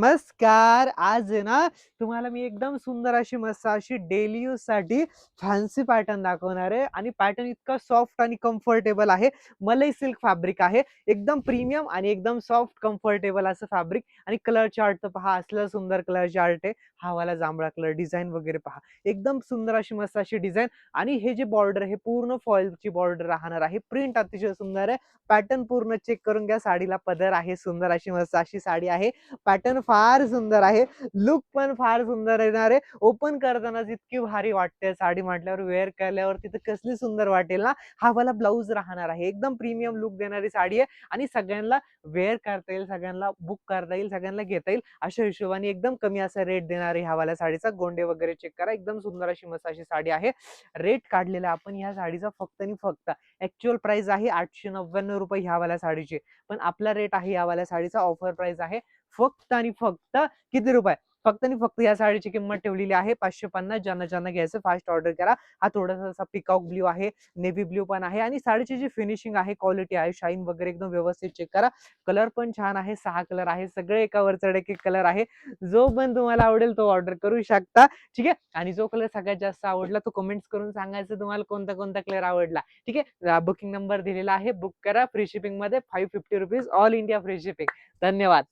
नमस्कार. आज आहे ना, तुम्हाला मी एकदम सुंदर अशी मस्त अशी डेली यूजसाठी फॅन्सी पॅटर्न दाखवणार आहे आणि पॅटर्न इतका सॉफ्ट आणि कम्फर्टेबल आहे. मलई सिल्क फॅब्रिक आहे. एकदम प्रीमियम आणि एकदम सॉफ्ट कम्फर्टेबल असं फॅब्रिक आणि कलर चार्ट तर पहा, असलं सुंदर कलर चार्ट आहे. हा वाला जांभळा कलर डिझाइन वगैरे पहा. एकदम सुंदर अशी मस्त अशी डिझाइन आणि हे जे बॉर्डर आहे पूर्ण फॉइलची बॉर्डर राहणार आहे. प्रिंट अतिशय सुंदर आहे. पॅटर्न पूर्ण चेक करून घ्या. साडीला पदर आहे. सुंदर अशी मस्त अशी साडी आहे. पॅटर्न फार सुंदर आहे. लुक पण फार सुंदर येणार आहे. ओपन करतानाच इतकी भारी वाटते साडी म्हटल्यावर, वेअर केल्यावर तिथं कसली सुंदर वाटेल ना. हा वाला ब्लाऊज राहणार आहे. एकदम प्रीमियम लुक देणारी साडी आहे आणि सगळ्यांना वेअर करता येईल, सगळ्यांना बुक करता येईल, सगळ्यांना घेता येईल अशा हिशोबाने एकदम कमी असा रेट देणार आहे ह्या वाल्या साडीचा. गोंडे वगैरे चेक करा. एकदम सुंदर अशी मस्त अशी साडी आहे. रेट काढलेला आपण ह्या साडीचा फक्त आणि फक्त ऍक्च्युअल प्राइस आहे 899 रुपये ह्या वाल्या साडीची. पण आपला रेट आहे या वाल्या साडीचा ऑफर प्राइस आहे फक्त आणि फक्त किती रुपये? फक्त आणि फक्त या साडीची किंमत ठेवलेली आहे 550. ज्यांना ज्यांना घ्यायचं फास्ट ऑर्डर करा. हा थोडासा असा पिकॉक ब्ल्यू आहे, नेव्ही ब्ल्यू पण आहे आणि साडीची जी फिनिशिंग आहे, क्वालिटी आहे, शाईन वगैरे एकदम व्यवस्थित चेक करा. कलर पण छान आहे. 6 कलर आहे. सगळे एकावर चढ एक कलर आहे. जो पण तुम्हाला आवडेल तो ऑर्डर करू शकता. ठीक आहे. आणि जो कलर सगळ्यात जास्त आवडला तो कमेंट्स करून सांगायचं तुम्हाला कोणता कोणता कलर आवडला. ठीक आहे. बुकिंग नंबर दिलेला आहे. बुक करा. फ्री शिपिंग मध्ये ₹550 ऑल इंडिया फ्री शिपिंग. धन्यवाद.